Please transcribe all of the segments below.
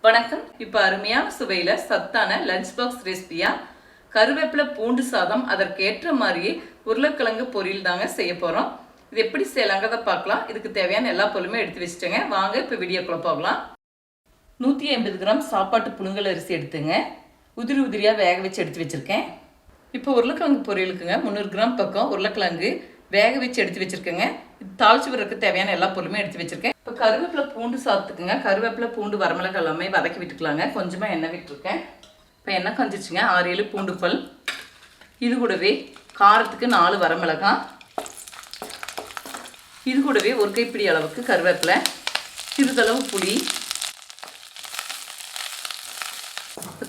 வணக்கம். இப்போ அருமையான சுவையில் சத்தான லஞ்ச் பாக்ஸ் ரெசிபியா கருவேப்பிலை பூண்டு சாதம், அதற்கேற்ற மாதிரியே உருளைக்கிழங்கு பொரியல் தாங்க செய்ய போகிறோம். இது எப்படி செய்யலாங்கிறத பார்க்கலாம். இதுக்கு தேவையான எல்லா பொருளுமே எடுத்து வச்சுட்டேங்க. வாங்க இப்போ வீடியோக்குள்ள போகலாம். 150 கிராம் சாப்பாட்டு புழுங்கல் அரிசி எடுத்துங்க. உதிரி உதிரியாக வேக வச்சு எடுத்து வச்சுருக்கேன். இப்போ உருளைக்கிழங்கு பொரியலுக்குங்க 300 கிராம் பக்கம் உருளைக்கிழங்கு வேக வச்சு எடுத்து வச்சுருக்கேங்க. தாளிச்சு விடுறதுக்கு தேவையான எல்லா பொருளுமே எடுத்து வச்சுருக்கேன். இப்போ கருவேப்பிலை பூண்டு சாதத்துக்குங்க கருவேப்பிலை பூண்டு வரமிளகாய் எல்லாமே வதக்கி விட்டுக்கலாங்க. கொஞ்சமாக எண்ணெய் விட்டுருக்கேன். இப்போ எண்ணெய் காஞ்சிச்சுங்க. 6-7 பூண்டு பல், இது கூடவே காரத்துக்கு 4 வரமிளகாய், இது கூடவே ஒரு கைப்பிடி அளவுக்கு கருவேப்பிலை, சிறிதளவு புளி.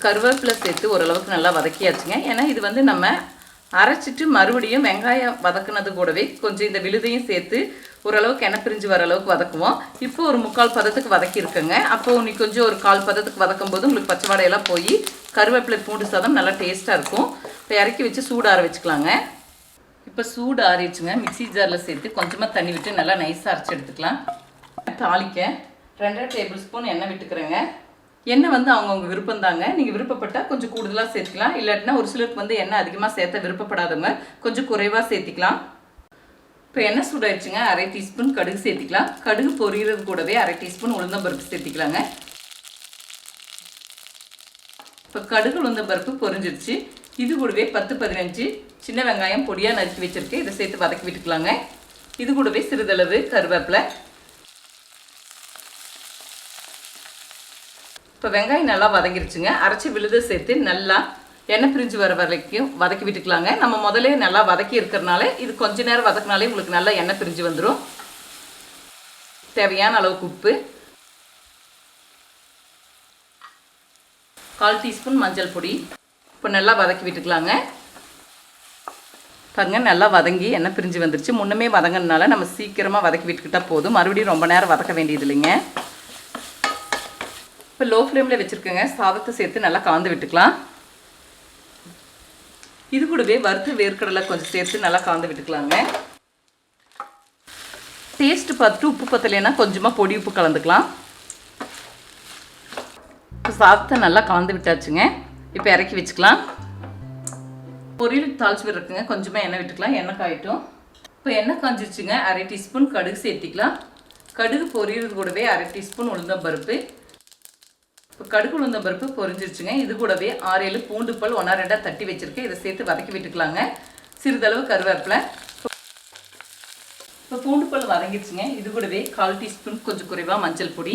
கருவேப்பிலை சேர்த்து ஓரளவுக்கு நல்லா வதக்கியாச்சுங்க. ஏன்னா இது நம்ம அரைச்சிட்டு மறுபடியும் வெங்காயம் வதக்குனது கூடவே கொஞ்சம் இந்த விழுதையும் சேர்த்து ஓரளவுக்கு எண்ணெய் பிரிஞ்சு வர அளவுக்கு வதக்குவோம். இப்போ ஒரு 3/4 பதத்துக்கு வதக்கியிருக்கேங்க. அப்போது நீ கொஞ்சம் ஒரு 1/4 பதத்துக்கு வதக்கும் போது உங்களுக்கு பச்சை வாடையெல்லாம் போய் கருவேப்பிலை பூண்டு சாதம் நல்லா டேஸ்ட்டாக இருக்கும். இப்போ இறக்கி வச்சு சூடு ஆற வச்சுக்கலாங்க. இப்போ சூடு ஆறிடுச்சுங்க. மிக்சி ஜாரில் சேர்த்து கொஞ்சமாக தண்ணி விட்டு நல்லா நைஸாக அரைச்சி எடுத்துக்கலாம். தாளிக்க 2 டேபிள் ஸ்பூன் எண்ணெய் விட்டுக்கிறேங்க. எண்ணெய் அவங்கவுங்க விருப்பம் தாங்க. நீங்கள் விருப்பப்பட்டால் கொஞ்சம் கூடுதலாக சேர்த்துக்கலாம். இல்லாட்டினா ஒரு சிலருக்கு எண்ணெய் அதிகமாக சேர்த்த விருப்பப்படாதவங்க கொஞ்சம் குறைவாக சேர்த்திக்கலாம். இப்போ எண்ணெய் சூடாயிடுச்சுங்க. 1/2 டீஸ்பூன் கடுகு சேர்த்திக்கலாம். கடுகு பொரிகிறது கூடவே 1/2 டீஸ்பூன் உளுந்தம்பருப்பு சேர்த்திக்கலாங்க. இப்போ கடுகு உளுந்தம்பருப்பு பொரிஞ்சிருச்சு. இது கூடவே 10-15 சின்ன வெங்காயம் பொடியாக நறுக்கி வச்சுருக்கேன். இதை சேர்த்து வதக்கி விட்டுக்கலாங்க. இது கூடவே சிறிதளவு கருவேப்பிலை. இப்போ வெங்காயம் நல்லா வதங்கிருச்சுங்க. அரைச்சி விழுதை சேர்த்து நல்லா எண்ணெய் பிரிஞ்சு வர வரைக்கும் வதக்கி விட்டுக்கலாங்க. நம்ம முதலே நல்லா வதக்கி இருக்கிறனால இது கொஞ்ச நேரம் வதக்கினாலே உங்களுக்கு நல்லா எண்ணெய் பிரிஞ்சு வந்துடும். தேவையான அளவுக்கு உப்பு, 1/4 டீஸ்பூன் மஞ்சள் பொடி. இப்போ நல்லா வதக்கி விட்டுக்கலாங்க. பாருங்க, நல்லா வதங்கி எண்ணெய் பிரிஞ்சு வந்துருச்சு. முன்னமே வதங்கினால நம்ம சீக்கிரமாக வதக்கி விட்டுக்கிட்டால் போதும். மறுபடியும் ரொம்ப நேரம் வதக்க வேண்டியது இல்லைங்க. இப்போ லோ ஃப்ளேமில் வச்சுருக்கேங்க. சாதத்தை சேர்த்து நல்லா கலந்து விட்டுக்கலாம். இது கூடவே வறுத்து வேர்க்கடலை கொஞ்சம் சேர்த்து நல்லா கலந்து விட்டுக்கலாங்க. டேஸ்ட்டு பார்த்துட்டு உப்பு பத்தலைன்னா கொஞ்சமாக பொடி உப்பு கலந்துக்கலாம். இப்போ சாதத்தை நல்லா கலந்து விட்டாச்சுங்க. இப்போ இறக்கி வச்சுக்கலாம். பொரியலுக்கு தாளிச்சு விடுறதுக்குங்க கொஞ்சமாக எண்ணெய் விட்டுக்கலாம். எண்ணெய் காயிட்டும். இப்போ எண்ணெய் காஞ்சிருச்சுங்க. 1/2 டீஸ்பூன் கடுகு சேர்த்திக்கலாம். கடுகு பொரியறது கூடவே 1/2 டீஸ்பூன் உளுந்தம்பருப்பு. இப்போ கடுகு உளுந்தம்பருப்பு பொரிஞ்சிருச்சுங்க. இது கூடவே 6-7 பூண்டு பல் 1-2 தட்டி வச்சுருக்கேன். இதை சேர்த்து வதக்கி விட்டுக்கலாங்க. சிறிதளவு கருவேப்பிலை. இப்போ பூண்டு பல் வதங்கிடுச்சுங்க. இது கூடவே 1/4 டீஸ்பூன் கொஞ்சம் குறைவாக மஞ்சள் பொடி,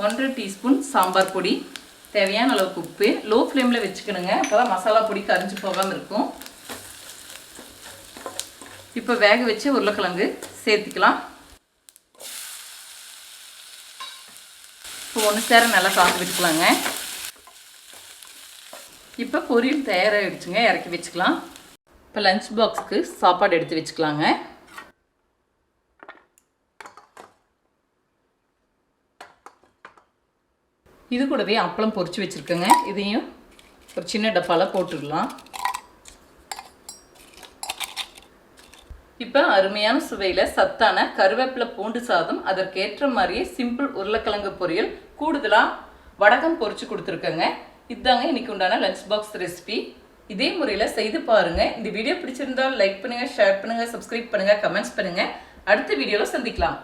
1/2 டீஸ்பூன் சாம்பார் பொடி, தேவையான அளவுக்கு உப்பு. லோ ஃப்ளேமில் வச்சுக்கணுங்க. அப்போ தான் மசாலா பொடி கரிஞ்சு போகாமல் இருக்கும். இப்போ வேக வச்சு உருளைக்கிழங்கு சேர்த்திக்கலாம். இப்போ 1 சேர நல்லா கலந்து விட்டுக்கலாங்க. இப்போ பொரியல் தயாராகிடுச்சுங்க. இறக்கி வச்சுக்கலாம். இப்போ லஞ்ச் பாக்ஸுக்கு சாப்பாடு எடுத்து வச்சுக்கலாங்க. இது கூடவே அப்பளம் பொரிச்சு வச்சுருக்கேங்க. இதையும் ஒரு சின்ன டப்பாவில் போட்டுடலாம். இப்போ அருமையான சுவையில் சத்தான கருவேப்பிலை பூண்டு சாதம், அதற்கேற்ற மாதிரியே சிம்பிள் உருளைக்கிழங்கு பொரியல், கூடுதலாக வடகம் பொரிச்சு கொடுத்துருக்கேங்க. இதுதாங்க இன்னைக்கு உண்டான லஞ்ச் பாக்ஸ் ரெசிபி. இதே முறையில் செய்து பாருங்கள். இந்த வீடியோ பிடிச்சிருந்தால் லைக் பண்ணுங்கள், ஷேர் பண்ணுங்கள், சப்ஸ்கிரைப் பண்ணுங்கள், கமெண்ட்ஸ் பண்ணுங்கள். அடுத்த வீடியோவில் சந்திக்கலாம்.